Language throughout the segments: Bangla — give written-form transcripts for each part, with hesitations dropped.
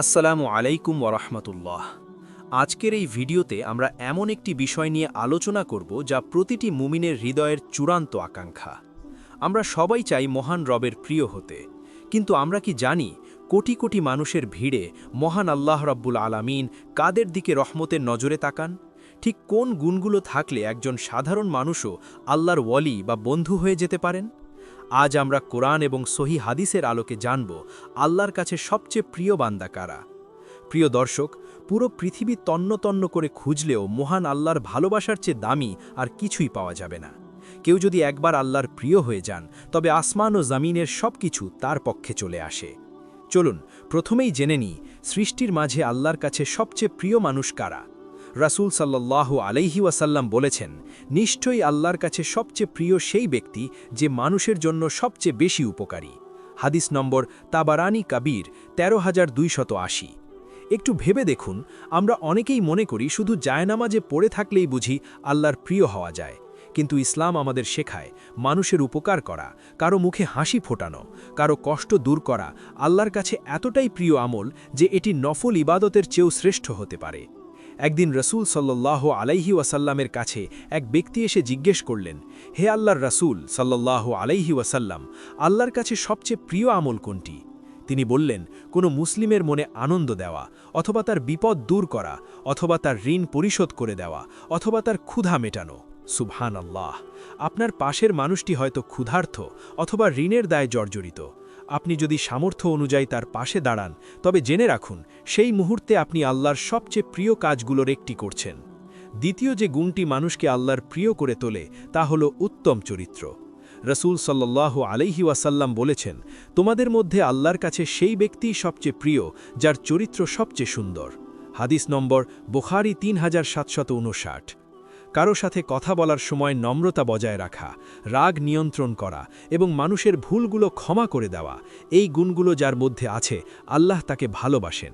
আসসালামু আলাইকুম ওরহমতুল্লাহ। আজকের এই ভিডিওতে আমরা এমন একটি বিষয় নিয়ে আলোচনা করব যা প্রতিটি মুমিনের হৃদয়ের চূড়ান্ত আকাঙ্ক্ষা। আমরা সবাই চাই মহান রবের প্রিয় হতে, কিন্তু আমরা কি জানি কোটি কোটি মানুষের ভিড়ে মহান আল্লাহ রাব্বুল আলামিন কাদের দিকে রহমতের নজরে তাকান? ঠিক কোন গুণগুলো থাকলে একজন সাধারণ মানুষও আল্লাহর ওয়ালি বা বন্ধু হয়ে যেতে পারেন? আজ আমরা কোরআন এবং সহি হাদিসের আলোকে জানব আল্লাহর কাছে সবচেয়ে প্রিয় বান্দা কারা। প্রিয় দর্শক, পুরো পৃথিবী তন্ন তন্ন করে খুঁজলেও মহান আল্লাহর ভালোবাসার চেয়ে দামি আর কিছুই পাওয়া যাবে না। কেউ যদি একবার আল্লাহর প্রিয় হয়ে যান, তবে আসমান ও জামিনের সব কিছু তার পক্ষে চলে আসে। চলুন প্রথমেই জেনে নিই সৃষ্টির মাঝে আল্লাহর কাছে সবচেয়ে প্রিয় মানুষ কারা। রাসূল সাল্লাল্লাহু আলাইহি ওয়াসাল্লাম বলেছেন, নিশ্চয়ই আল্লাহর কাছে সবচেয়ে প্রিয় সেই ব্যক্তি যে মানুষের জন্য সবচেয়ে বেশি উপকারী। হাদিস নম্বর তাবারানি কাবির ১৩,২৮০। একটু ভেবে দেখুন, আমরা অনেকেই মনে করি শুধু জায়নামাজে পড়ে থাকলেই বুঝি আল্লাহর প্রিয় হওয়া যায়, কিন্তু ইসলাম আমাদের শেখায় মানুষের উপকার করা, কারো মুখে হাসি ফোটানো, কারো কষ্ট দূর করা আল্লাহর কাছে এতটাই প্রিয় আমল যে এটি নফল ইবাদতের চেয়েও শ্রেষ্ঠ হতে পারে। একদিন রসুল সাল্লাল্লাহু আলাইহি ওয়াসাল্লামের কাছে এক ব্যক্তি এসে জিজ্ঞেস করলেন, হে আল্লাহর রসুল সাল্লাল্লাহু আলাইহি ওয়াসাল্লাম, আল্লাহর কাছে সবচেয়ে প্রিয় আমল কোনটি? তিনি বললেন, কোনো মুসলিমের মনে আনন্দ দেওয়া, অথবা তার বিপদ দূর করা, অথবা তার ঋণ পরিশোধ করে দেওয়া, অথবা তার ক্ষুধা মেটানো। সুবহানাল্লাহ! আপনার পাশের মানুষটি হয়তো ক্ষুধার্ত অথবা ঋণের দায়ে জর্জরিত। আপনি যদি সামর্থ্য অনুযায়ী তার পাশে দাঁড়ান, তবে জেনে রাখুন সেই মুহূর্তে আপনি আল্লাহর সবচেয়ে প্রিয় কাজগুলোর একটি করছেন। দ্বিতীয় যে গুণটি মানুষকে আল্লাহর প্রিয় করে তোলে তা হল উত্তম চরিত্র। রসুল সাল্লাল্লাহু আলাইহি ওয়াসাল্লাম বলেছেন, তোমাদের মধ্যে আল্লাহর কাছে সেই ব্যক্তিই সবচেয়ে প্রিয় যার চরিত্র সবচেয়ে সুন্দর। হাদিস নম্বর বুখারী ৩৭৫৯। কারো সাথে কথা বলার সময় নম্রতা বজায় রাখা, রাগ নিয়ন্ত্রণ করা এবং মানুষের ভুলগুলো ক্ষমা করে দেওয়া, এই গুণগুলো যার মধ্যে আছে আল্লাহ তাকে ভালোবাসেন।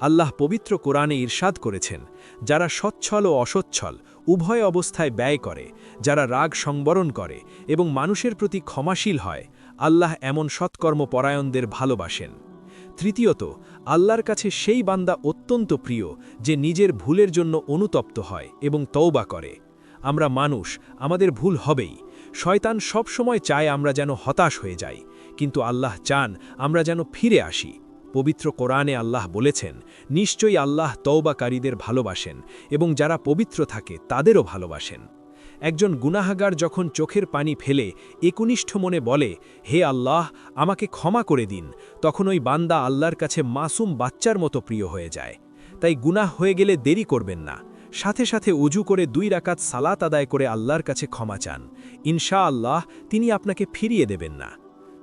আল্লাহ পবিত্র কোরআনে ইরশাদ করেছেন, যারা সচ্ছল ও অসচ্ছল উভয় অবস্থায় ব্যয় করে, যারা রাগ সংবরণ করে এবং মানুষের প্রতি ক্ষমাশীল হয়, আল্লাহ এমন সৎকর্মপরায়ণদের ভালোবাসেন। তৃতীয়ত, আল্লাহর কাছে সেই বান্দা অত্যন্ত প্রিয় যে নিজের ভুলের জন্য অনুতপ্ত হয় এবং তওবা করে। আমরা মানুষ, আমাদের ভুল হবেই। শয়তান সব সময় চায় আমরা যেন হতাশ হয়ে যাই, কিন্তু আল্লাহ চান আমরা যেন ফিরে আসি। পবিত্র কোরআনে আল্লাহ বলেছেন, নিশ্চয়ই আল্লাহ তওবাকারীদের ভালোবাসেন এবং যারা পবিত্র থাকে তাদেরও ভালোবাসেন। একজন গুনাহগার যখন চোখের পানি ফেলে একনিষ্ঠ মনে বলে, হে আল্লাহ, আমাকে ক্ষমা করে দিন, তখন ওই বান্দা আল্লাহর কাছে মাসুম বাচ্চার মতো প্রিয় হয়ে যায়। তাই গুনাহ হয়ে গেলে দেরি করবেন না, সাথে সাথে উজু করে 2 রাকাত সালাত আদায় করে আল্লাহর কাছে ক্ষমা চান। ইনশাআল্লাহ তিনি আপনাকে ফিরিয়ে দেবেন না।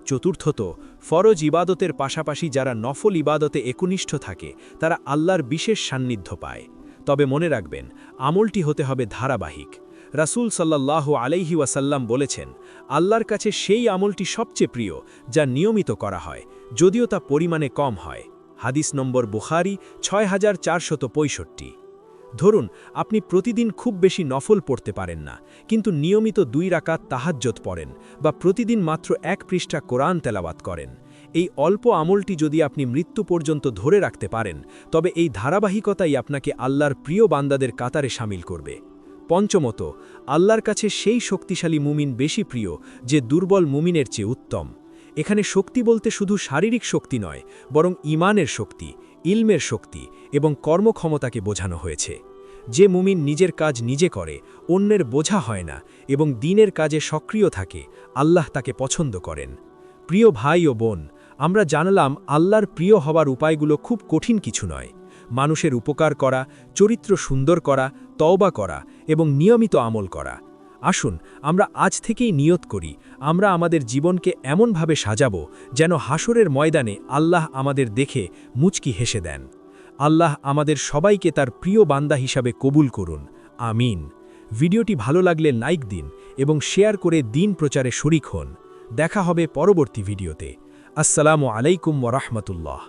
চতুর্থত, ফরজ ইবাদতের পাশাপাশি যারা নফল ইবাদতে একনিষ্ঠ থাকে তারা আল্লাহর বিশেষ সান্নিধ্য পায়। তবে মনে রাখবেন, আমলটি হতে হবে ধারাবাহিক। রাসূল সাল্লাল্লাহু আলাইহি ওয়াসাল্লাম বলেছেন, আল্লাহর কাছে সেই আমলটি সবচেয়ে প্রিয় যা নিয়মিত করা হয়, যদিও তা পরিমাণে কম হয়। হাদিস নম্বর বুখারী ৬৪৬৫। ধরুন আপনি প্রতিদিন খুব বেশি নফল পড়তে পারেন না, কিন্তু নিয়মিত 2 রাকাত তাহাজ্জুদ পড়েন বা প্রতিদিন মাত্র 1 পৃষ্ঠা কোরআন তেলাওয়াত করেন। এই অল্প আমলটি যদি আপনি মৃত্যু পর্যন্ত ধরে রাখতে পারেন, তবে এই ধারাবাহিকতাই আপনাকে আল্লাহর প্রিয় বান্দাদের কাতারে শামিল করবে। পঞ্চমত, আল্লাহর কাছে সেই শক্তিশালী মুমিন বেশি প্রিয় যে দুর্বল মুমিনের চেয়ে উত্তম। এখানে শক্তি বলতে শুধু শারীরিক শক্তি নয়, বরং ঈমানের শক্তি, ইলমের শক্তি এবং কর্মক্ষমতাকে বোঝানো হয়েছে। যে মুমিন নিজের কাজ নিজে করে, অন্যের বোঝা হয় না এবং দ্বীনের কাজে সক্রিয় থাকে, আল্লাহ তাকে পছন্দ করেন। প্রিয় ভাই ও বোন, আমরা জানলাম আল্লাহর প্রিয় হওয়ার উপায়গুলো খুব কঠিন কিছু নয়। মানুষের উপকার করা, চরিত্র সুন্দর করা, তওবা করা এবং নিয়মিত আমল করা। আসুন আমরা আজ থেকেই নিয়ত করি, আমরা আমাদের জীবনকে এমনভাবে সাজাবো যেন হাসরের ময়দানে আল্লাহ আমাদের দেখে মুচকি হেসে দেন। আল্লাহ আমাদের সবাইকে তার প্রিয় বান্দা হিসাবে কবুল করুন। আমিন। ভিডিওটি ভালো লাগলে লাইক দিন এবং শেয়ার করে দিন প্রচারে শরিক হন। দেখা হবে পরবর্তী ভিডিওতে। আসসালামু আলাইকুম ওয়া রাহমাতুল্লাহ।